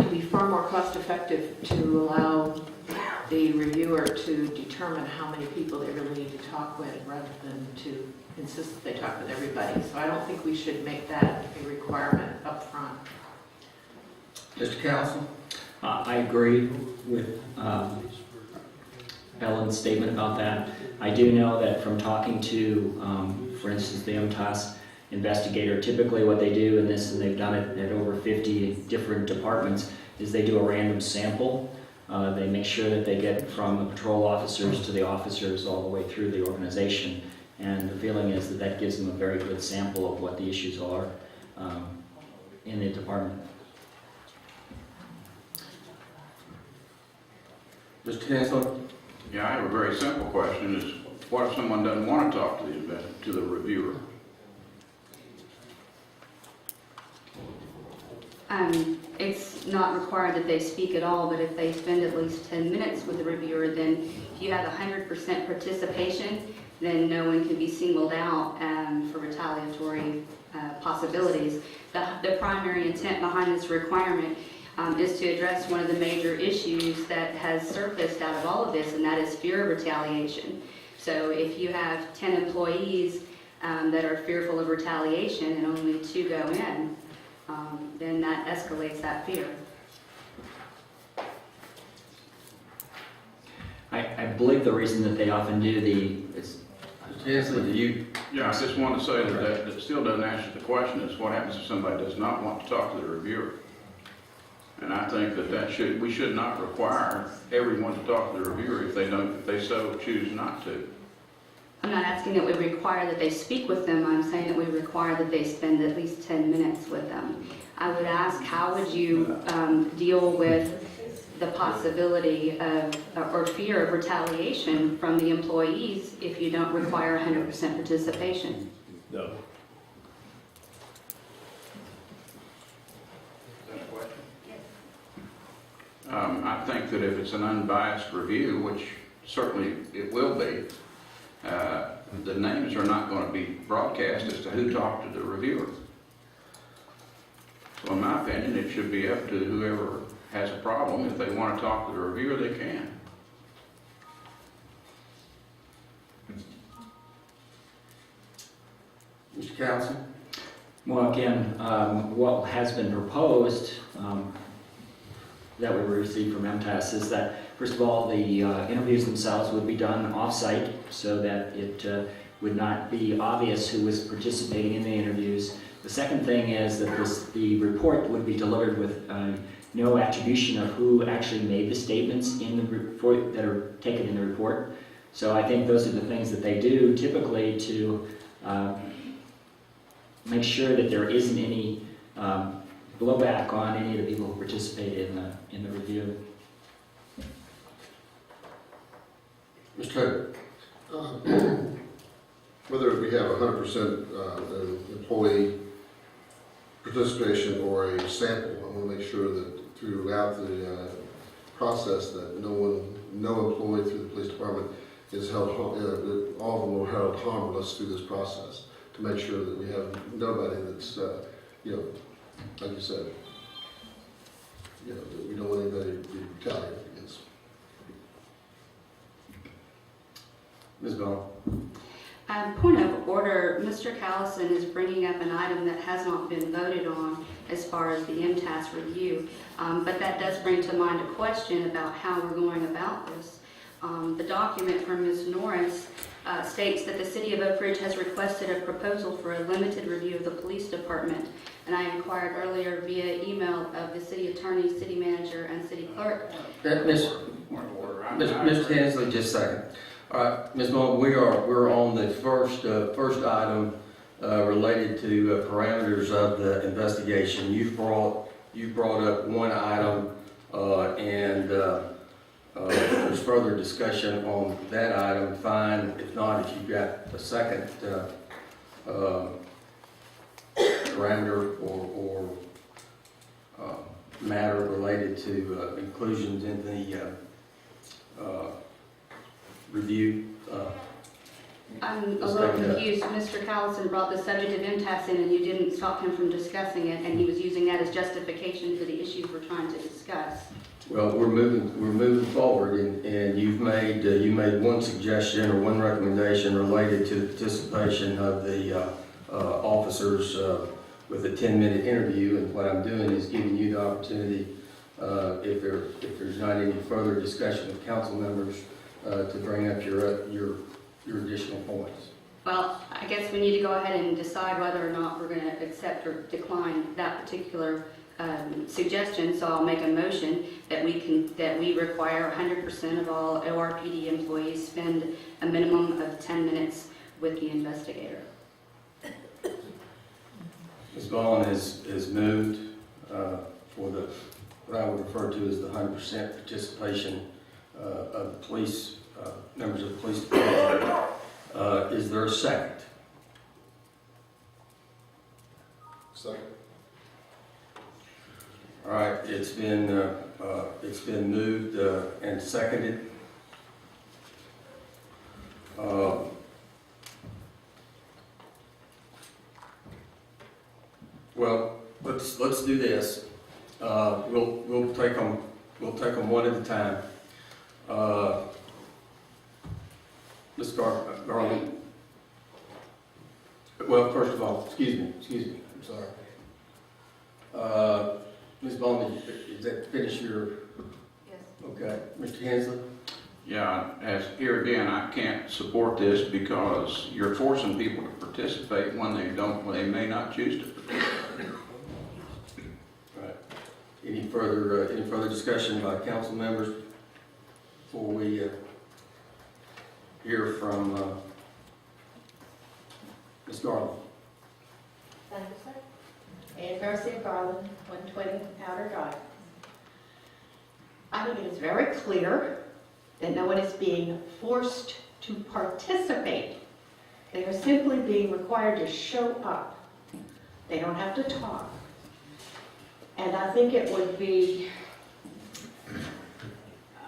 would be far more cost effective to allow the reviewer to determine how many people they really need to talk with rather than to insist that they talk with everybody. So I don't think we should make that a requirement up front. Mr. Council? I agree with Ellen's statement about that. I do know that from talking to, for instance, the MTAS investigator, typically what they do in this, and they've done it at over 50 different departments, is they do a random sample. They make sure that they get from the patrol officers to the officers all the way through the organization. And the feeling is that that gives them a very good sample of what the issues are in the department. Mr. Chancellor? Yeah, I have a very simple question: is what if someone doesn't want to talk to the reviewer? It's not required that they speak at all, but if they spend at least 10 minutes with the reviewer, then if you have 100% participation, then no one can be singled out for retaliatory possibilities. The primary intent behind this requirement is to address one of the major issues that has surfaced out of all of this, and that is fear of retaliation. So if you have 10 employees that are fearful of retaliation and only 2 go in, then that escalates that fear. I believe the reason that they often do Mr. Chancellor, do you? Yeah, I just want to say that still doesn't answer the question: is what happens if somebody does not want to talk to the reviewer? And I think that we should not require everyone to talk to the reviewer if they so choose not to. I'm not asking that we require that they speak with them. I'm saying that we require that they spend at least 10 minutes with them. I would ask, how would you deal with the possibility of or fear of retaliation from the employees if you don't require 100% participation? No. I think that if it's an unbiased review, which certainly it will be, the names are not going to be broadcast as to who talked to the reviewer. So in my opinion, it should be up to whoever has a problem. If they want to talk to the reviewer, they can. Mr. Council? Well, again, what has been proposed that we received from MTAS is that, first of all, the interviews themselves would be done off-site so that it would not be obvious who was participating in the interviews. The second thing is that the report would be delivered with no attribution of who actually made the statements in the report that are taken in the report. So I think those are the things that they do typically to make sure that there isn't any blowback on any of the people who participated in the review. Mr. Whether we have 100% employee participation or a sample, I want to make sure that throughout the process that no employee through the police department is held, that all of them are held harmless through this process, to make sure that we have nobody that's, like you said, that we don't want anybody to be retaliated against. Ms. Bell? Point of order, Mr. Callison is bringing up an item that has not been voted on as far as the MTAS review, but that does bring to mind a question about how we're going about this. The document from Ms. Norris states that the City of Oak Ridge has requested a proposal for a limited review of the police department, and I inquired earlier via email of the city attorney, city manager, and city clerk. Mr. Hensley, just a second. All right, Ms. Bowman, we're on the first item related to parameters of the investigation. You brought up one item, and if there's further discussion on that item, fine. If not, if you've got a second parameter or matter related to inclusions in the review. I'm a little confused. Mr. Callison brought the subject of MTAS in and you didn't stop him from discussing it, and he was using that as justification for the issues we're trying to discuss. Well, we're moving forward, and you made one suggestion or one recommendation related to the participation of the officers with a 10-minute interview, and what I'm doing is giving you the opportunity, if there's not any further discussion with council members, to bring up your additional points. Well, I guess we need to go ahead and decide whether or not we're going to accept or decline that particular suggestion. So I'll make a motion that we require 100% of all ORPD employees spend a minimum of 10 minutes with the investigator. Ms. Vaughn has moved for what I would refer to as the 100% participation of the police, members of the police department. Is there a second? Second. All right, it's been moved and seconded. Well, let's do this. We'll take them one at a time. Ms. Garland. Well, first of all, excuse me, I'm sorry. Ms. Bond, did that finish your? Yes. Okay, Mr. Hensley? Yeah, as here again, I can't support this because you're forcing people to participate when they may not choose to participate. Right. Any further discussion by council members before we hear from Ms. Garland? Thank you, sir. Ann Garcia Garland, 120 Powder Drive. I think it is very clear that no one is being forced to participate. They are simply being required to show up. They don't have to talk. And I think it would be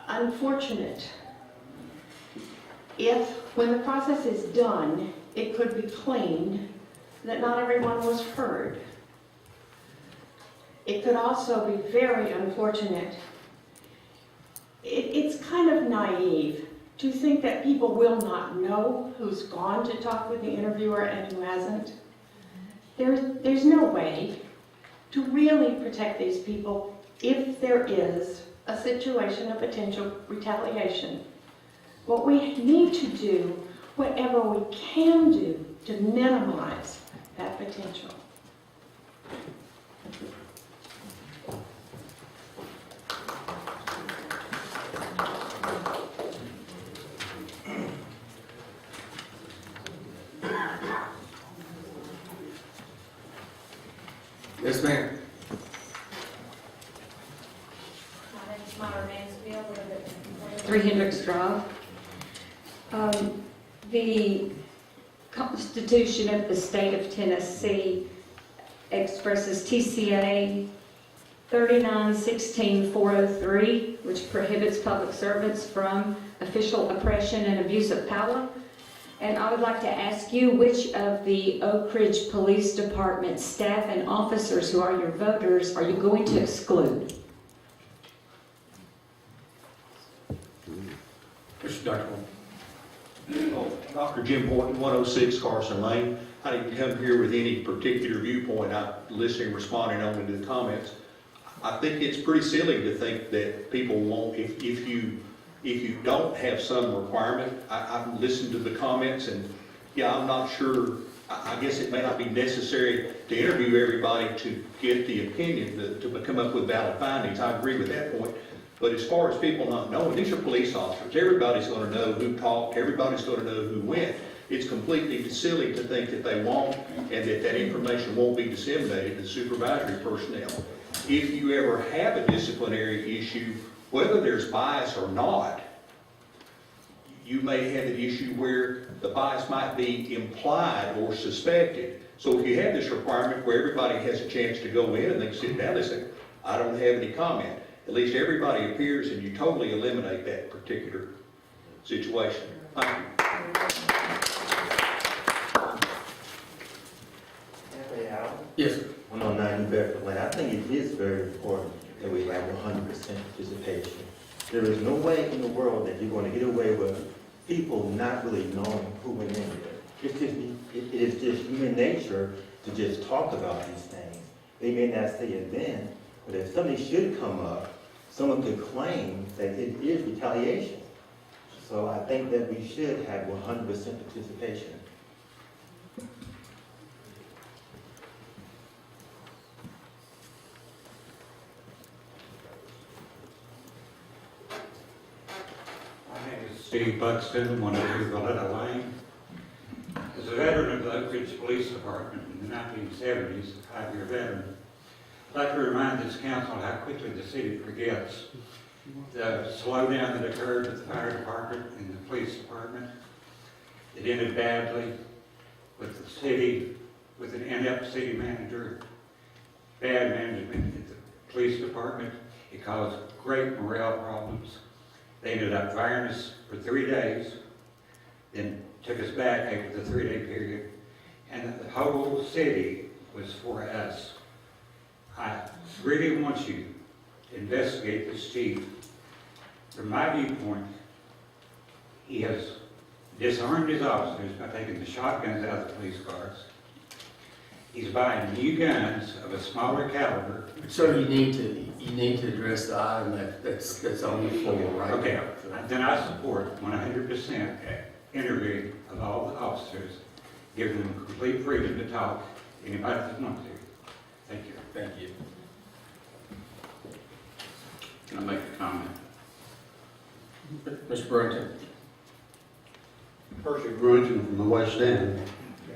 unfortunate if, when the process is done, it could be claimed that not everyone was heard. It could also be very unfortunate. It's kind of naive to think that people will not know who's gone to talk with the interviewer and who hasn't. There's no way to really protect these people if there is a situation of potential retaliation. What we need to do, whatever we can do to minimize that potential. Yes, ma'am. My name is Myra Mansfield, I live at 3 Hendricks Drive. The Constitution of the State of Tennessee expresses TCA 39-16-403, which prohibits public servants from official oppression and abuse of power. And I would like to ask you, which of the Oak Ridge Police Department staff and officers who are your voters are you going to exclude? Mr. Dr. Dr. Jim Horton, 106 Carson Lane. I didn't come here with any particular viewpoint. I'm listening, responding only to the comments. I think it's pretty silly to think that people won't, if you don't have some requirement. I've listened to the comments, and yeah, I'm not sure. I guess it may not be necessary to interview everybody to get the opinion, to come up with valid findings. I agree with that point. But as far as people not knowing, these are police officers. Everybody's going to know who talked. Everybody's going to know who went. It's completely silly to think that they won't, and that information won't be disseminated to supervisory personnel. If you ever have a disciplinary issue, whether there's bias or not, you may have an issue where the bias might be implied or suspected. So if you have this requirement where everybody has a chance to go in and they can sit down and say, I don't have any comment, at least everybody appears, and you totally eliminate that particular situation. Thank you. 1. Yes, sir. 109 New Bedford Lane. I think it is very important that we have 100% participation. There is no way in the world that you're going to get away with people not really knowing who went in there. It is just human nature to just talk about these things. They may not say it then, but if something should come up, someone could claim that it is retaliation. So I think that we should have 100% participation. My name is Steve Buxton, 102 Valletta Lane. As a veteran of the Oak Ridge Police Department in the 1970s, a 5-year veteran, I'd like to remind this council how quickly the city forgets the slowdown that occurred with the fire department and the police department. It ended badly with the city, with an inept city manager, bad management at the police department. It caused great morale problems. They ended up firing us for 3 days, then took us back after the 3-day period, and the whole city was for us. I really want you to investigate this chief. From my viewpoint, he has disarmed his officers by taking the shotguns out of the police cars. He's buying new guns of a smaller caliber. Sir, you need to address the item that's on the floor right Okay, now. then I support 100% interviewing of all the officers, giving them complete freedom to talk to anybody that wants to. Thank you. Thank you. Can I make a comment? Mr. Burrington. Percy Brewington from the West End.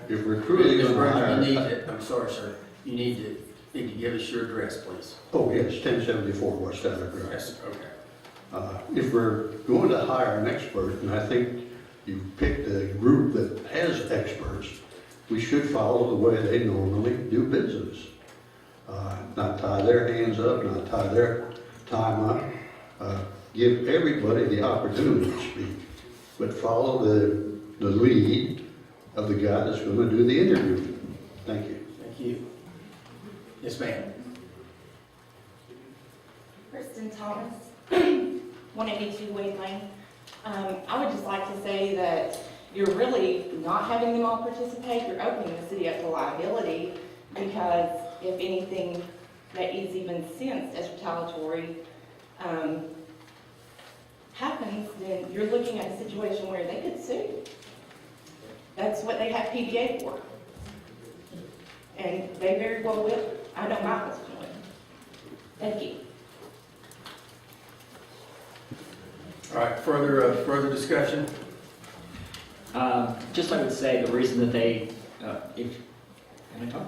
If we're truly Mr. going to Burrington, you need hire... to, I'm sorry, sir, you need to give us your address, please. Oh, yes, 1074 West End Drive. Yes, okay. If we're going to hire an expert, and I think you've picked a group that has experts, we should follow the way they normally do business. Not tie their hands up, not tie their time up. Give everybody the opportunity to speak, but follow the lead of the guy that's going to do the interview. Thank you. Thank you. Yes, ma'am. Kristen Thomas, 182 Wade Lane. I would just like to say that you're really not having them all participate. You're opening the city up to liability because if anything that is even sensed as retaliatory happens, then you're looking at a situation where they could sue. That's what they have PBA for. And they very well will. I know my husband would. Thank you. All right, further discussion? Just I would say the reason that they, can I talk?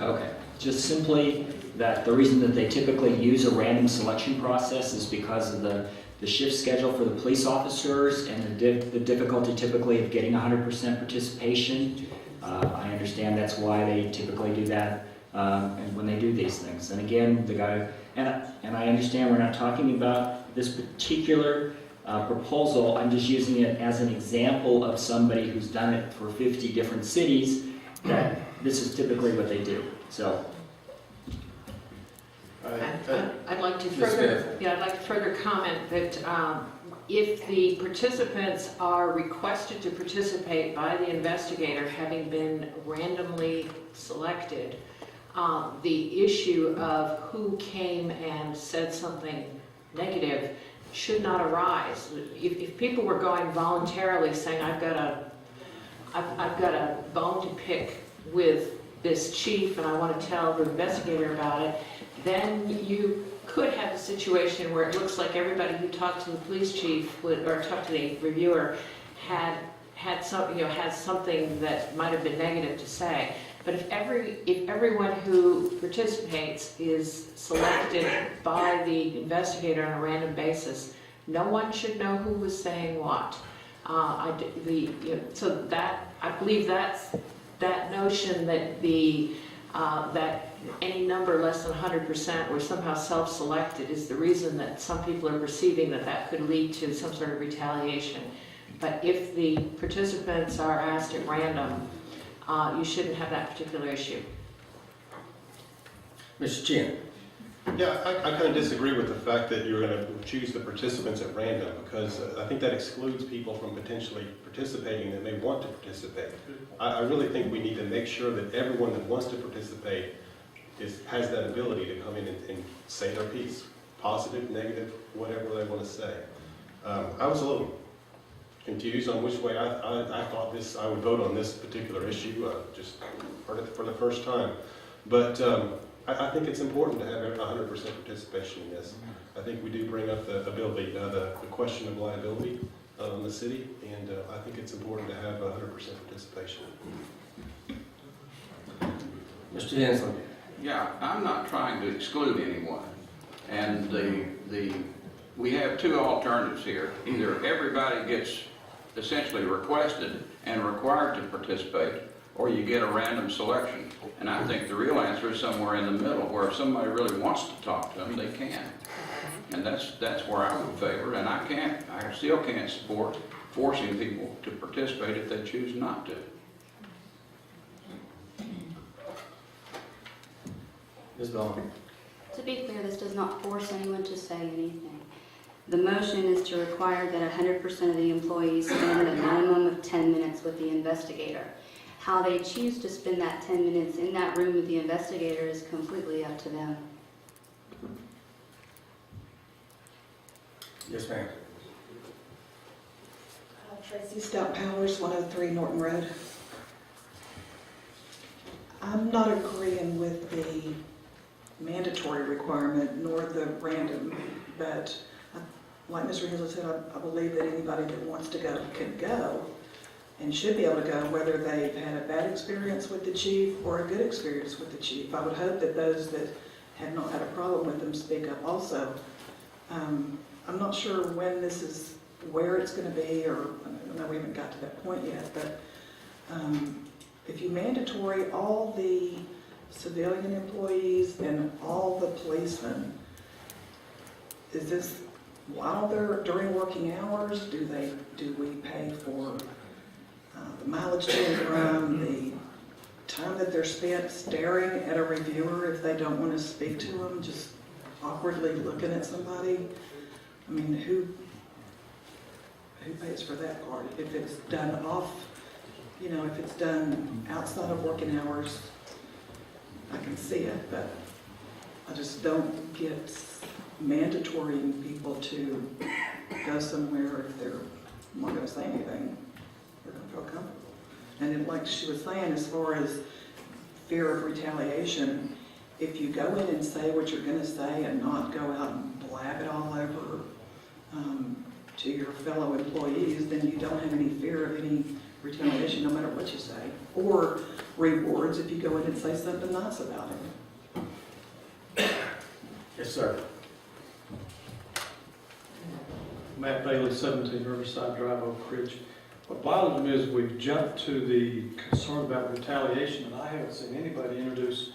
Okay, just simply that the reason that they typically use a random selection process is because of the shift schedule for the police officers and the difficulty typically of getting 100% participation. I understand that's why they typically do that and when they do these things. And again, the guy, and I understand we're not talking about this particular proposal. I'm just using it as an example of somebody who's done it for 50 different cities, that this is typically what they do. So. I'd like to Ms. further, I'd like to further comment that if the participants are requested to participate by the investigator, having been randomly selected, the issue of who came and said something negative should not arise. If people were going voluntarily saying, I've got a bone to pick with this chief and I want to tell the investigator about it, then you could have a situation where it looks like everybody who talked to the police chief or talked to the reviewer had something that might have been negative to say. But if everyone who participates is selected by the investigator on a random basis, no one should know who was saying what. So that I believe that notion that that any number less than 100% were somehow self-selected is the reason that some people are perceiving that could lead to some sort of retaliation. But if the participants are asked at random, you shouldn't have that particular issue. Mr. Chin. Yeah, I kind of disagree with the fact that you're going to choose the participants at random, because I think that excludes people from potentially participating that may want to participate. I really think we need to make sure that everyone that wants to participate has that ability to come in and say their piece, positive, negative, whatever they want to say. I was a little confused on which way I thought I would vote on this particular issue, just heard it for the first time. But I think it's important to have 100% participation in this. I think we do bring up the question of liability on the city, and I think it's important to have 100% participation. Mr. Hensley? Yeah, I'm not trying to exclude anyone. And we have two alternatives here. Either everybody gets essentially requested and required to participate, or you get a random selection. And I think the real answer is somewhere in the middle, where if somebody really wants to talk to them, they can. And that's where I would favor, and I still can't support forcing people to participate if they choose not to. Ms. Vaughn? To be clear, this does not force anyone to say anything. The motion is to require that 100% of the employees spend a minimum of 10 minutes with the investigator. How they choose to spend that 10 minutes in that room with the investigator is completely up to them. Yes, ma'am. Tracy Stout Powers, 103 Norton Road. I'm not agreeing with the mandatory requirement nor the random, but like Mr. Hensley said, I believe that anybody that wants to go can go and should be able to go, whether they've had a bad experience with the chief or a good experience with the chief. I would hope that those that have not had a problem with them speak up also. I'm not sure when this is, where it's going to be, or I know we haven't got to that point yet, but if you mandatory all the civilian employees and all the policemen, is this while they're during working hours? Do we pay for the mileage to and from, the time that they're spent staring at a reviewer if they don't want to speak to them, just awkwardly looking at somebody? I mean, who pays for that part? If it's done off, if it's done outside of working hours, I can see it, but I just don't get mandatorying people to go somewhere if they're not going to say anything. They're going to feel comfortable. And then, like she was saying, as far as fear of retaliation, if you go in and say what you're going to say and not go out and blab it all over to your fellow employees, then you don't have any fear of any retaliation, no matter what you say, or rewards if you go in and say something nice about it. Yes, sir. Matt Bailey, 17 Riverside Drive, Oak Ridge. What bothers me is we've jumped to the concern about retaliation, and I haven't seen anybody introduce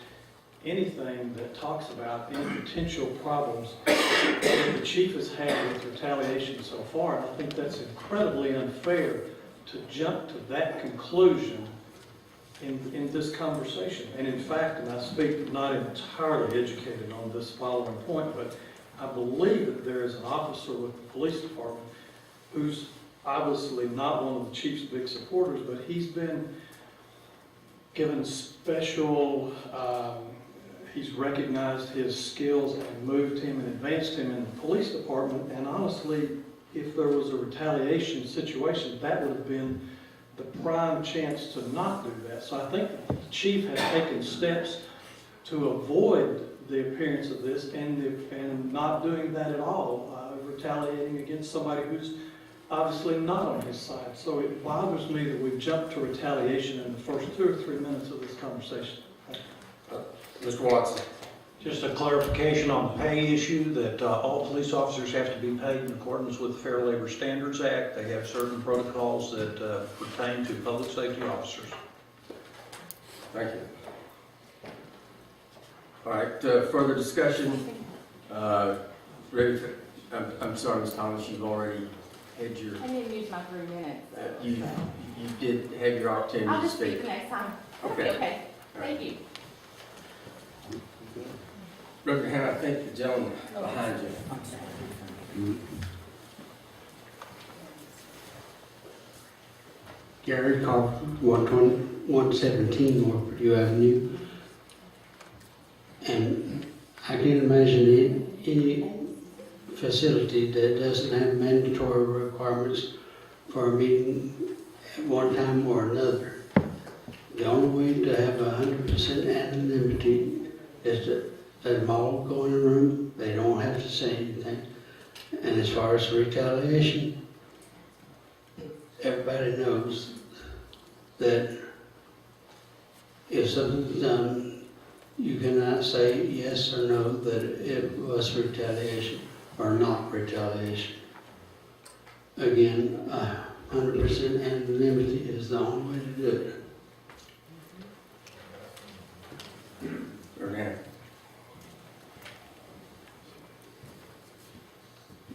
anything that talks about any potential problems that the chief has had with retaliation so far. And I think that's incredibly unfair to jump to that conclusion in this conversation. And in fact, and I speak not entirely educated on this following point, but I believe that there is an officer with the police department who's obviously not one of the chief's big supporters, but he's been given special, he's recognized his skills and moved him and advanced him in the police department. And honestly, if there was a retaliation situation, that would have been the prime chance to not do that. So I think the chief has taken steps to avoid the appearance of this and not doing that at all, retaliating against somebody who's obviously not on his side. So it bothers me that we've jumped to retaliation in the first 2 or 3 minutes of this conversation. Mr. Watson? Just a clarification on the pay issue, that all police officers have to be paid in accordance with the Fair Labor Standards Act. They have certain protocols that pertain to public safety officers. Thank you. All right, further discussion? Ready for, I'm sorry, Ms. Thomas, you've already had your... I didn't use my 3 minutes. You did have your opportunity I'll to just speak. speak next time. Okay. Okay, thank you. Reverend Howard, I think the gentleman behind you. Gary Kaufman, 117 North Purdue Avenue. And I can't imagine any facility that doesn't have mandatory requirements for a meeting at one time or another. The only way to have 100% anonymity is to let them all go in a room. They don't have to say anything. And as far as retaliation, everybody knows that if something's done, you cannot say yes or no that it was retaliation or not retaliation. Again, 100% anonymity is the only way to do it.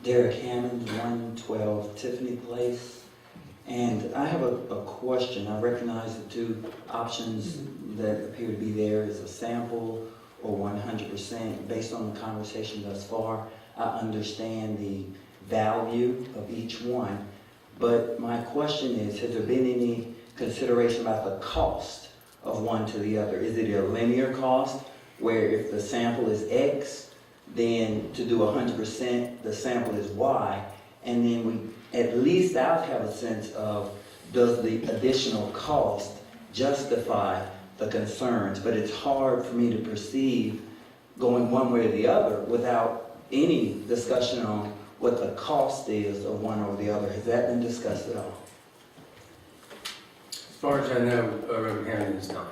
Derek Hammond, 112 Tiffany Place. And I have a question. I recognize the two options that appear to be there is a sample or 100%. Based on the conversation thus far, I understand the value of each one. But my question is, has there been any consideration about the cost of one to the other? Is it a linear cost where if the sample is X, then to do 100%, the sample is Y, and then we, at least I'll have a sense of, does the additional cost justify the concerns? But it's hard for me to perceive going one way or the other without any discussion on what the cost is of one or the other. Has that been discussed at all? As far as I know, Reverend Hammond is not.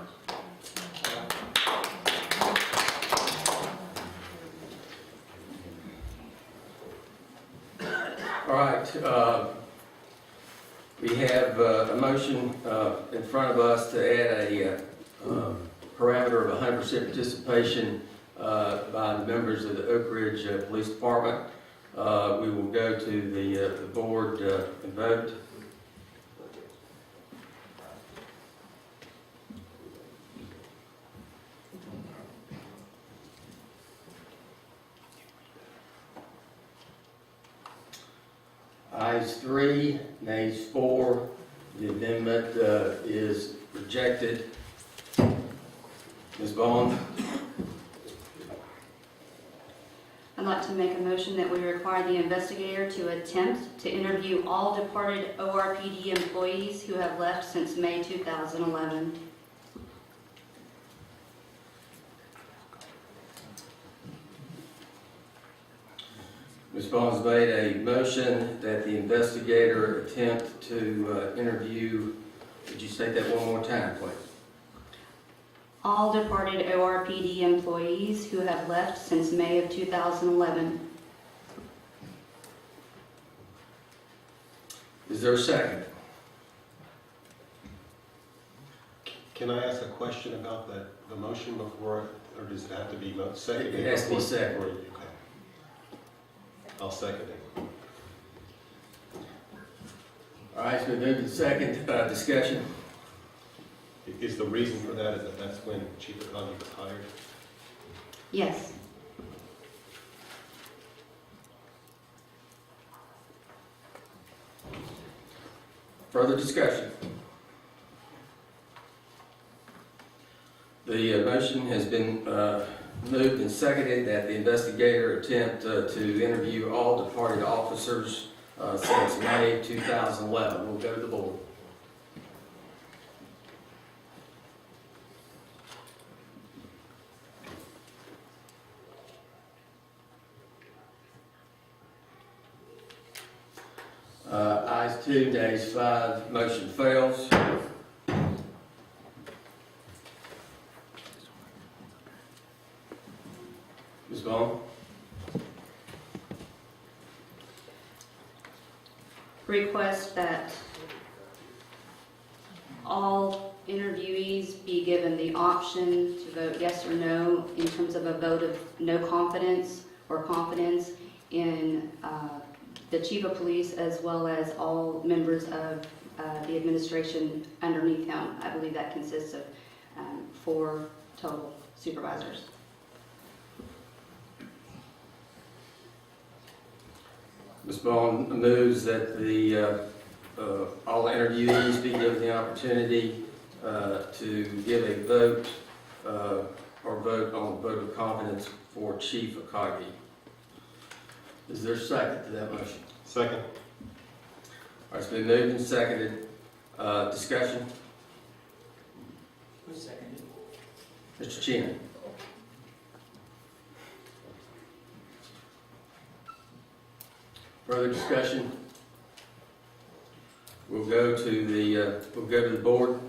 All right, we have a motion in front of us to add a parameter of 100% participation by the members of the Oak Ridge Police Department. We will go to the board and vote. Ayes 3, nays 4. The amendment is rejected. Ms. Bond? I'd like to make a motion that we require the investigator to attempt to interview all departed ORPD employees who have left since May 2011. Ms. Bond's made a motion that the investigator attempt to interview, would you state that one more time, please? All departed ORPD employees who have left since May of 2011. Is there a second? Can I ask a question about the motion before, or does it have to be seconded? It has to be seconded. Okay. I'll second it. All right, so we move to second discussion. Is the reason for that is that that's when Chief Akagi was hired? Yes. Further discussion? The motion has been moved and seconded that the investigator attempt to interview all departed officers since May 2011. We'll go to the board. Ayes 2, nays 5, motion fails. Ms. Bond? Request that all interviewees be given the option to vote yes or no in terms of a vote of no confidence or confidence in the Chief of Police as well as all members of the administration underneath him. I believe that consists of 4 total supervisors. Ms. Bond moves that all interviewees be given the opportunity to give a vote or vote on a vote of confidence for Chief Akagi. Is there a second to that motion? Second. All right, it's been moved and seconded. Discussion? Who seconded? Mr. Chin. Further discussion? We'll go to the board.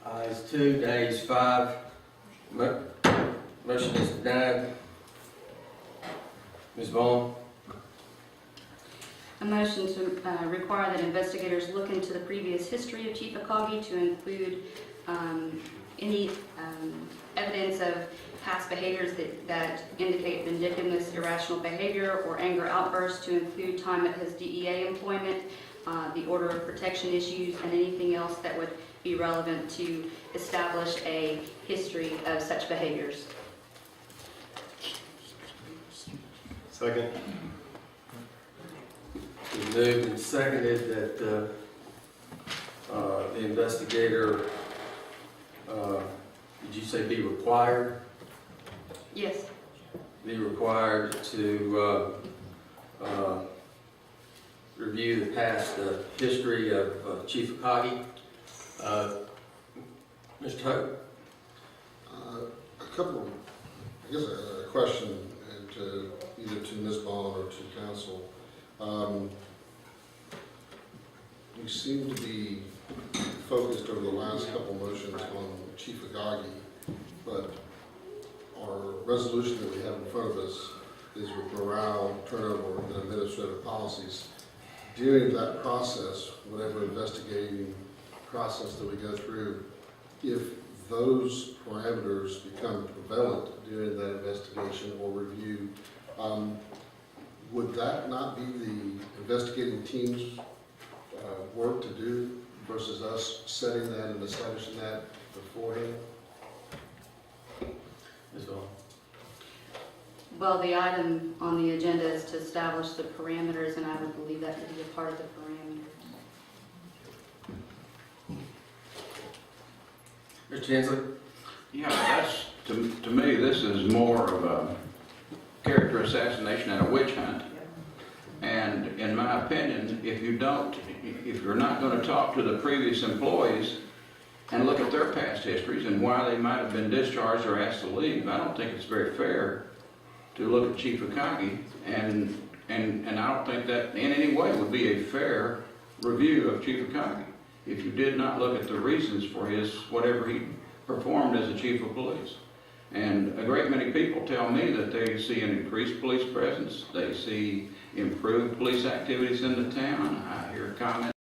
Ayes 2, nays 5. Motion is denied. Ms. Vaughn? A motion to require that investigators look into the previous history of Chief Akagi to include any evidence of past behaviors that indicate vindictiveness, irrational behavior, or anger outbursts, to include time at his DEA employment, the order of protection issues, and anything else that would be relevant to establish a history of such behaviors. Second. It's been moved and seconded that the investigator, did you say be required? Yes. Be required to review the past history of Chief Akagi. Mr. Hope? A couple, I guess a question to either to Ms. Bond or to council. We seem to be focused over the last couple motions on Chief Akagi, but our resolution that we have in front of us is with morale, turnover, and administrative policies. During that process, whatever investigating process that we go through, if those parameters become prevalent during that investigation or review, would that not be the investigating team's work to do versus us setting that and establishing that beforehand? Ms. Vaughn? Well, the item on the agenda is to establish the parameters, and I would believe that to be a part of the parameters. Mr. Hensley? Yeah, that's, to me, this is more of a character assassination and a witch hunt. And in my opinion, if you're not going to talk to the previous employees and look at their past histories and why they might have been discharged or asked to leave, I don't think it's very fair to look at Chief Akagi, and I don't think that in any way would be a fair review of Chief Akagi if you did not look at the reasons for whatever he performed as a chief of police. And a great many people tell me that they see an increased police presence, they see improved police activities in the town. I hear comments